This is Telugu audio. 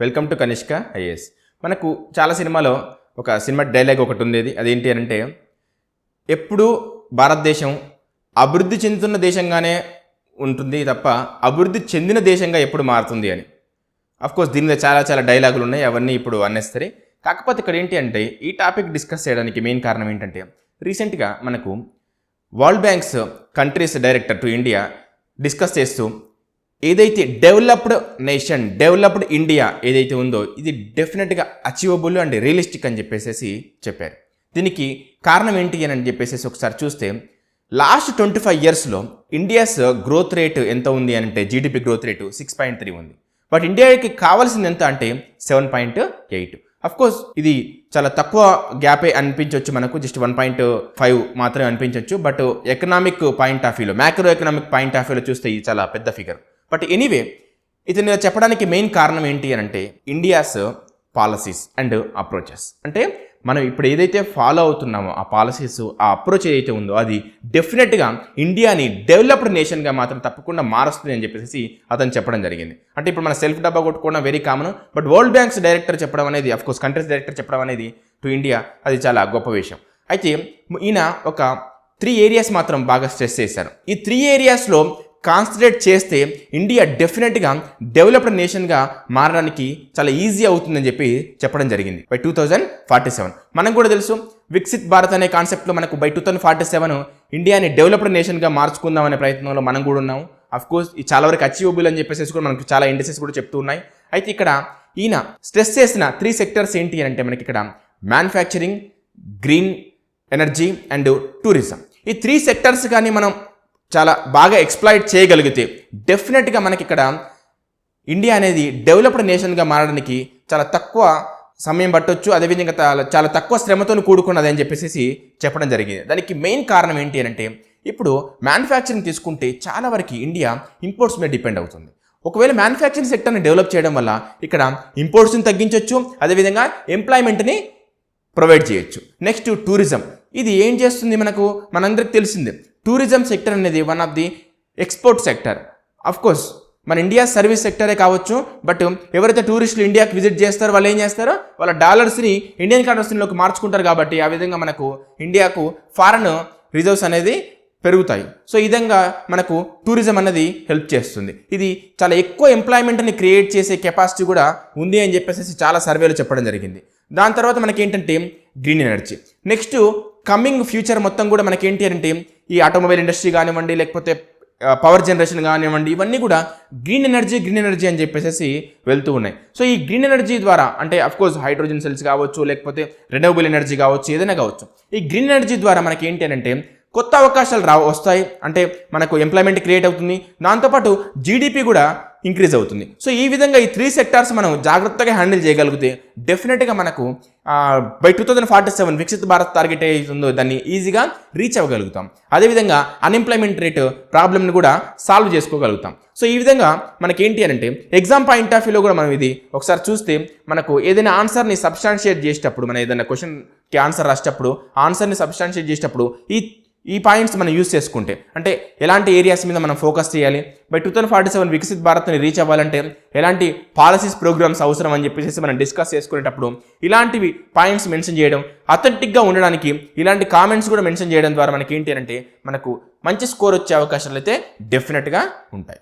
Welcome to Kanishka IAS. మనకు చాలా సినిమాలో ఒక సినిమా డైలాగ్ ఒకటి ఉండేది. అదేంటి అంటే, ఎప్పుడూ భారతదేశం అభివృద్ధి చెందుతున్న దేశంగానే ఉంటుంది తప్ప అభివృద్ధి చెందిన దేశంగా ఎప్పుడు మారుతుంది అని. అఫ్కోర్స్ దీని మీద చాలా డైలాగులు ఉన్నాయి, అవన్నీ ఇప్పుడు అన్నెసరీ. కాకపోతే ఇక్కడ ఏంటి అంటే, ఈ టాపిక్ డిస్కస్ చేయడానికి మెయిన్ కారణం ఏంటంటే, రీసెంట్గా మనకు world banks countries director to India discuss చేస్తూ ఏదైతే డెవలప్డ్ నేషన్, డెవలప్డ్ ఇండియా ఏదైతే ఉందో ఇది డెఫినెట్గా అచీవబుల్ అండ్ రియలిస్టిక్ అని చెప్పేసి చెప్పారు. దీనికి కారణం ఏంటి అని చెప్పేసి ఒకసారి చూస్తే, లాస్ట్ 25 yearsలో ఇండియాస్ గ్రోత్ రేట్ ఎంత ఉంది అంటే, జీడిపి గ్రోత్ రేటు 6.3 ఉంది. బట్ ఇండియాకి కావాల్సింది ఎంత అంటే 7.8. అఫ్కోర్స్ ఇది చాలా తక్కువ గ్యాపే అనిపించవచ్చు, మనకు జస్ట్ 1.5 మాత్రమే అనిపించవచ్చు. బట్ ఎకనామిక్ పాయింట్ ఆఫ్ వ్యూలో, మ్యాక్రో ఎకనామిక్ పాయింట్ ఆఫ్ వ్యూలో చూస్తే ఇది చాలా పెద్ద ఫిగర్. బట్ ఎనీవే, ఇది నేను చెప్పడానికి మెయిన్ కారణం ఏంటి అని అంటే, ఇండియాస్ పాలసీస్ అండ్ అప్రోచెస్. అంటే మనం ఇప్పుడు ఏదైతే ఫాలో అవుతున్నామో ఆ పాలసీస్, ఆ అప్రోచ్ ఏదైతే ఉందో అది డెఫినెట్గా ఇండియాని డెవలప్డ్ నేషన్గా మాత్రం తప్పకుండా మారుస్తుంది అని చెప్పేసి అతను చెప్పడం జరిగింది. అంటే ఇప్పుడు మన సెల్ఫ్ డబ్బా కొట్టుకోవడం very common, but world banks director చెప్పడం అనేది, అఫ్కోర్స్ కంట్రీస్ డైరెక్టర్ చెప్పడం అనేది టు ఇండియా అది చాలా గొప్ప విషయం. అయితే ఈయన ఒక 3 areas మాత్రం బాగా స్ట్రెస్ చేశారు. ఈ 3 areasలో కాన్సన్ట్రేట్ చేస్తే ఇండియా డెఫినెట్గా డెవలప్డ్ నేషన్గా మారడానికి చాలా ఈజీ అవుతుందని చెప్పడం జరిగింది. బై 2047 మనకు కూడా తెలుసు, వికసిత్ భారత్ అనే కాన్సెప్ట్లో మనకు బై 2047 ఇండియాని డెవలప్డ్ నేషన్గా మార్చుకుందాం అనే ప్రయత్నంలో మనం కూడా ఉన్నాము. అఫ్కోర్స్ ఇది చాలా వరకు అచీవబుల్ అని చెప్పేసి కూడా మనకు చాలా ఇండస్ట్రీస్ కూడా చెప్తూ ఉన్నాయి. అయితే ఇక్కడ ఈయన స్ట్రెస్ చేసిన 3 sectors ఏంటి అంటే, మనకి ఇక్కడ manufacturing, green energy and tourism. ఈ 3 sectors కానీ మనం చాలా బాగా ఎక్స్ప్లాయిట్ చేయగలిగితే డెఫినెట్గా మనకి ఇక్కడ ఇండియా అనేది డెవలప్డ్ నేషన్గా మారడానికి చాలా తక్కువ సమయం పట్టొచ్చు, అదేవిధంగా చాలా తక్కువ శ్రమతో కూడుకున్నది అని చెప్పేసి చెప్పడం జరిగింది. దానికి మెయిన్ కారణం ఏంటి అంటే, ఇప్పుడు మ్యానుఫ్యాక్చరింగ్ తీసుకుంటే చాలా వరకు ఇండియా ఇంపోర్ట్స్ మీద డిపెండ్ అవుతుంది. ఒకవేళ మ్యానుఫ్యాక్చరింగ్ సెక్టర్ని డెవలప్ చేయడం వల్ల ఇక్కడ ఇంపోర్ట్స్ని తగ్గించవచ్చు, అదేవిధంగా ఎంప్లాయ్మెంట్ని ప్రొవైడ్ చేయొచ్చు. నెక్స్ట్ టూరిజం, ఇది ఏం చేస్తుంది మనకు మనందరికి తెలిసిందే. టూరిజం సెక్టర్ అనేది one of the export sector. Of course మన ఇండియా సర్వీస్ సెక్టరే కావచ్చు, బట్ ఎవరైతే టూరిస్టులు ఇండియాకి విజిట్ చేస్తారో వాళ్ళు ఏం చేస్తారో వాళ్ళ డాలర్స్ని ఇండియన్ కరెన్సీలోకి మార్చుకుంటారు. కాబట్టి ఆ విధంగా మనకు ఇండియాకు ఫారెన్ రిజర్వ్స్ అనేది పెరుగుతాయి. సో ఈ విధంగా మనకు టూరిజం అనేది హెల్ప్ చేస్తుంది. ఇది చాలా ఎక్కువ ఎంప్లాయ్మెంట్ని క్రియేట్ చేసే కెపాసిటీ కూడా ఉంది అని చెప్పేసి చాలా సర్వేలు చెప్పడం జరిగింది. దాని తర్వాత మనకి ఏంటంటే green energy. Next coming future మొత్తం కూడా మనకి ఏంటి అంటే, ఈ ఆటోమొబైల్ ఇండస్ట్రీ కానివ్వండి, లేకపోతే పవర్ జనరేషన్ కానివ్వండి, ఇవన్నీ కూడా గ్రీన్ ఎనర్జీ అని చెప్పేసి వెళ్తూ ఉన్నాయి. సో ఈ గ్రీన్ ఎనర్జీ ద్వారా అంటే అఫ్కోర్స్ హైడ్రోజన్ సెల్స్ కావచ్చు, లేకపోతే రెన్యూవబుల్ ఎనర్జీ కావచ్చు, ఏదైనా కావచ్చు. ఈ గ్రీన్ ఎనర్జీ ద్వారా మనకి ఏంటి అంటే కొత్త అవకాశాలు వస్తాయి, అంటే మనకు ఎంప్లాయ్మెంట్ క్రియేట్ అవుతుంది, దాంతోపాటు జీడిపి కూడా ఇంక్రీజ్ అవుతుంది. సో ఈ విధంగా ఈ 3 sectors మనం జాగ్రత్తగా హ్యాండిల్ చేయగలిగితే డెఫినెట్గా మనకు బై 2047 వికసిత భారత్ టార్గెట్ ఏదైతుందో దాన్ని ఈజీగా రీచ్ అవ్వగలుగుతాం. అదేవిధంగా అన్ఎంప్లాయ్మెంట్ రేట్ ప్రాబ్లమ్ని కూడా సాల్వ్ చేసుకోగలుగుతాం. సో ఈ విధంగా మనకి ఏంటి అంటే, ఎగ్జామ్ పాయింట్ ఆఫ్ వ్యూలో కూడా మనం ఇది ఒకసారి చూస్తే, మనకు ఏదైనా ఆన్సర్ని సబ్స్టాన్షియేట్ చేసేటప్పుడు, మనం ఏదైనా క్వశ్చన్కి ఆన్సర్ రాసేటప్పుడు ఆన్సర్ని సబ్స్టాన్షియేట్ చేసేటప్పుడు ఈ పాయింట్స్ మనం యూస్ చేసుకుంటే, అంటే ఎలాంటి ఏరియాస్ మీద మనం ఫోకస్ చేయాలి, బై 2047 వికసిత్ భారత్ని రీచ్ అవ్వాలంటే ఎలాంటి పాలసీస్ ప్రోగ్రామ్స్ అవసరం అని చెప్పేసి మనం డిస్కస్ చేసుకునేటప్పుడు ఇలాంటివి పాయింట్స్ మెన్షన్ చేయడం, అథెంటిక్గా ఉండడానికి ఇలాంటి కామెంట్స్ కూడా మెన్షన్ చేయడం ద్వారా మనకి ఏంటి అంటే మనకు మంచి స్కోర్ వచ్చే అవకాశాలు అయితే డెఫినెట్గా ఉంటాయి.